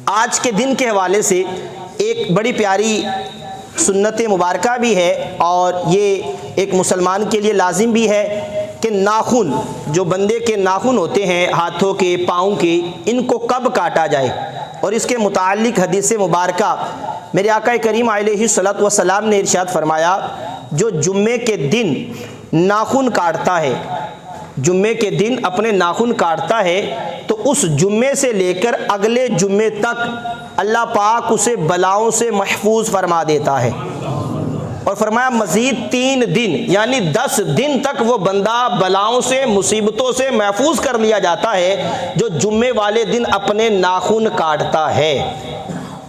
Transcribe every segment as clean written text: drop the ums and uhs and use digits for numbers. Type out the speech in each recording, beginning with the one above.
आज के दिन के हवाले से एक बड़ी प्यारी सुन्नत मुबारका भी है और ये एक मुसलमान के लिए लाजिम भी है कि नाखून, जो बंदे के नाखून होते हैं हाथों के, पाँव के, इनको कब काटा जाए। और इसके मुताल्लिक़ हदीस मुबारका मेरे आका करीम अलैहिस्सलातु वस्सलाम ने इरशाद फरमाया, जो जुम्मे के दिन नाखून काटता है, जुम्मे के दिन अपने नाखून काटता है, तो उस जुम्मे से लेकर अगले जुम्मे तक अल्लाह पाक उसे बलाओं से महफूज फरमा देता है। और फरमाया मज़ीद 3 दिन यानी 10 दिन तक वो बंदा बलाओं से, मुसीबतों से महफूज कर लिया जाता है, जो जुम्मे वाले दिन अपने नाखून काटता है।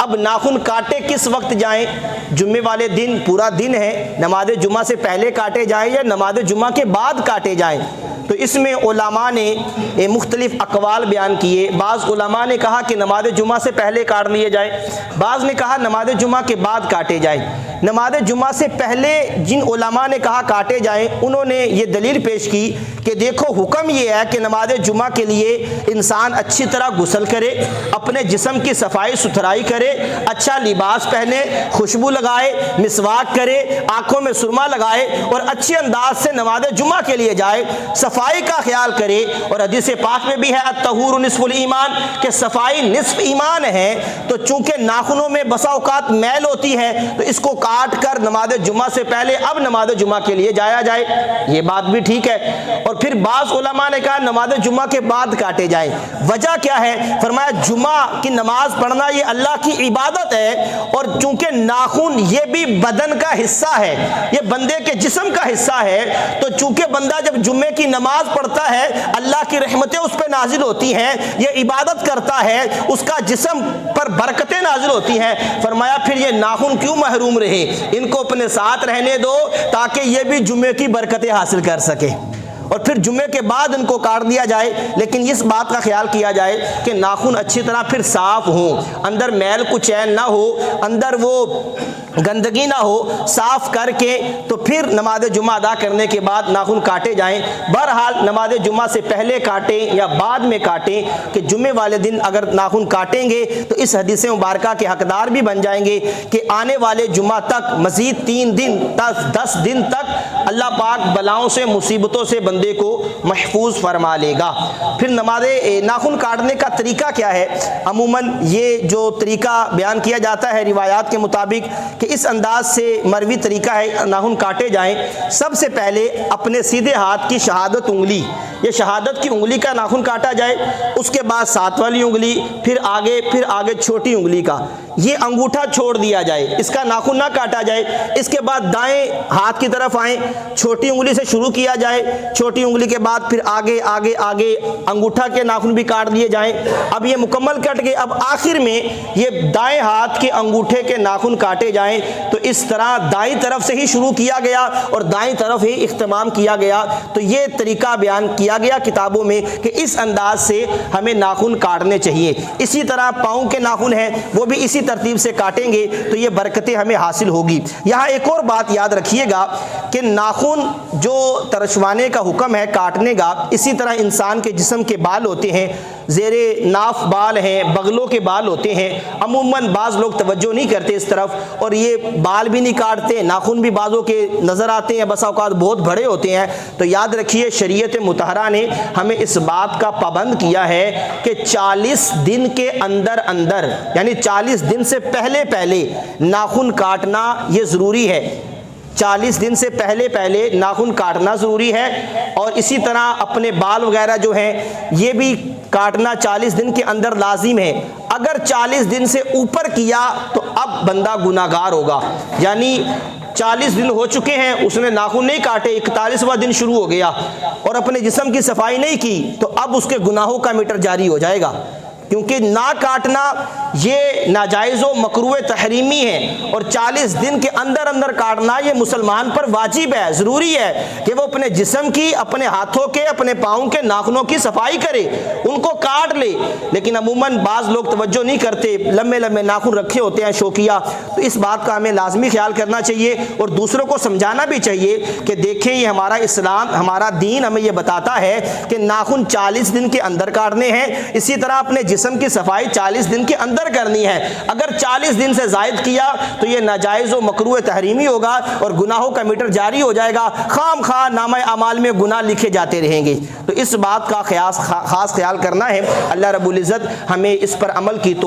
अब नाखून काटे किस वक्त जाएं? जुम्मे वाले दिन पूरा दिन है, नमाज जुमा से पहले काटे जाएं या नमाज जुमा के बाद काटे जाएं? तो इसमें उलमा ने मुख्तलिफ अकवाल बयान किए। बाज़ उलमा ने कहा कि नमाज जुमा से पहले काट लिए जाए, बाज़ ने कहा नमाज जुमा के बाद काटे जाए। नमाज जुमा से पहले जिन उलमा ने कहा काटे जाएं, उन्होंने ये दलील पेश की कि देखो हुक्म ये है कि नमाज जुमा के लिए इंसान अच्छी तरह गुस्ल करे, अपने जिस्म की सफाई सुथराई करे, अच्छा लिबास पहने, खुशबू लगाए, मिसवाक करे, आँखों में सुरमा लगाए और अच्छे अंदाज से नमाज जुमा के लिए जाए, सफाई का ख्याल करे। और हदीस पाक में भी है अत्तहूरु निस्फुल ईमान, कि सफाई निस्फ ईमान है। तो चूंकि नाखूनों में बसा औकात मैल होती है, तो इसको काट कर नमाज जुमा से पहले अब नमाज जुमा के लिए जाया जाए, ये बात भी ठीक है। और फिर बाज़ उलमा ने कहा नमाज जुमा के बाद काटे जाए। वजह क्या है? फरमाया जुमा की नमाज पढ़ना ये अल्लाह की इबादत है, और चूंकि नाखून ये भी बदन का हिस्सा है, ये बंदे के जिस्म का हिस्सा है, तो चूंकि बंदा जब जुम्मे की नमाज पढ़ता है अल्लाह की रहमतें उस पर नाजिल होती हैं, ये इबादत करता है, उसका जिस्म पर बरकतें नाजिल होती हैं। फरमाया फिर ये नाखून क्यों महरूम रहे, इनको अपने साथ रहने दो ताकि ये भी जुम्मे की बरकतें हासिल कर सके, और फिर जुम्मे के बाद इनको काट दिया जाए। लेकिन इस बात का ख्याल किया जाए कि नाखून अच्छी तरह फिर साफ़ हों, अंदर मैल कुचैन ना हो, अंदर वो गंदगी ना हो, साफ़ करके तो फिर नमाज जुमा अदा करने के बाद नाखून काटे जाएं। बहरहाल नमाज जुमा से पहले काटें या बाद में काटें, कि जुम्मे वाले दिन अगर नाखून काटेंगे तो इस हदीस मुबारका के हकदार भी बन जाएंगे कि आने वाले जुमा तक मज़ीद 3 दिन 10 दिन तक अल्लाह पाक बलाओं से, मुसीबतों से बंदे को महफूज फरमा लेगा। फिर नमाज नाखून काटने का तरीका क्या है? अमूमन ये जो तरीका बयान किया जाता है रिवायात के मुताबिक कि इस अंदाज से मरवी तरीका है नाखून काटे जाएं। सबसे पहले अपने सीधे हाथ की शहादत उंगली, ये शहादत की उंगली का नाखून काटा जाए, उसके बाद 7 वाली उंगली, फिर आगे छोटी उंगली का, ये अंगूठा छोड़ दिया जाए, इसका नाखून ना काटा जाए। इसके बाद दाएं हाथ की तरफ आए, छोटी उंगली से शुरू किया जाए, छोटी उंगली के बाद फिर आगे अंगूठा के नाखून भी काट दिए जाएं। अब ये मुकम्मल कट गए, अब आखिर में ये दाएं हाथ के अंगूठे के नाखून काटे जाएं। तो इस तरह दाईं तरफ से ही शुरू किया गया और दाईं तरफ ही इख्तिमाम किया गया। तो ये तरीका बयान किया गया किताबों में कि इस अंदाज से हमें नाखून काटने चाहिए। इसी तरह पाँव के नाखून हैं, वो भी इसी तरतीब से काटेंगे तो ये बरकतें हमें हासिल होगी। यहाँ एक और बात याद रखिएगा कि नाखून जो तरशवाने का हुक्म है काटने का, इसी तरह इंसान के जिस्म के बाल होते हैं, ज़ेरे नाफ बाल हैं, बगलों के बाल होते हैं, अमूमन बाज़ लोग तवज्जो नहीं करते इस तरफ और ये बाल भी नहीं काटते, नाखून भी बाज़ों के नज़र आते हैं, बस औकात बहुत बड़े होते हैं। तो याद रखिए शरीयत मुतहरा ने हमें इस बात का पाबंद किया है कि 40 दिन के अंदर अंदर यानी 40 दिन से पहले नाखून काटना ये ज़रूरी है। 40 दिन से पहले नाखून काटना ज़रूरी है। और इसी तरह अपने बाल वगैरह जो हैं ये भी काटना 40 दिन के अंदर लाजिम है। अगर 40 दिन से ऊपर किया तो अब बंदा गुनाहगार होगा, यानी 40 दिन हो चुके हैं उसने नाखून नहीं काटे, 41वां दिन शुरू हो गया और अपने जिस्म की सफाई नहीं की, तो अब उसके गुनाहों का मीटर जारी हो जाएगा, क्योंकि ना काटना ये नाजायज़ व मकरूह तहरीमी है। और 40 दिन के अंदर अंदर काटना ये मुसलमान पर वाजिब है, ज़रूरी है कि वो अपने जिस्म की, अपने हाथों के, अपने पाँव के नाखूनों की सफाई करे, उनको काट ले। लेकिन अमूमन बाज़ लोग तवज्जो नहीं करते, लम्बे लम्बे नाखून रखे होते हैं शौकिया। तो इस बात का हमें लाजमी ख्याल करना चाहिए और दूसरों को समझाना भी चाहिए कि देखें ये हमारा इस्लाम, हमारा दीन हमें ये बताता है कि नाखून 40 दिन के अंदर काटने हैं। इसी तरह अपने जिस्म की सफाई 40 दिन के अंदर करनी है। अगर 40 दिन से ज़ायद किया तो ये नाजायज़ व मकरूह तहरीमी होगा और गुनाहों का मीटर जारी हो जाएगा, खाम खा नामा अमाल में गुनाह लिखे जाते रहेंगे। तो इस बात का खास ख्याल करना है। अल्लाह रब्बुल इज़्ज़त हमें इस पर अमल की तो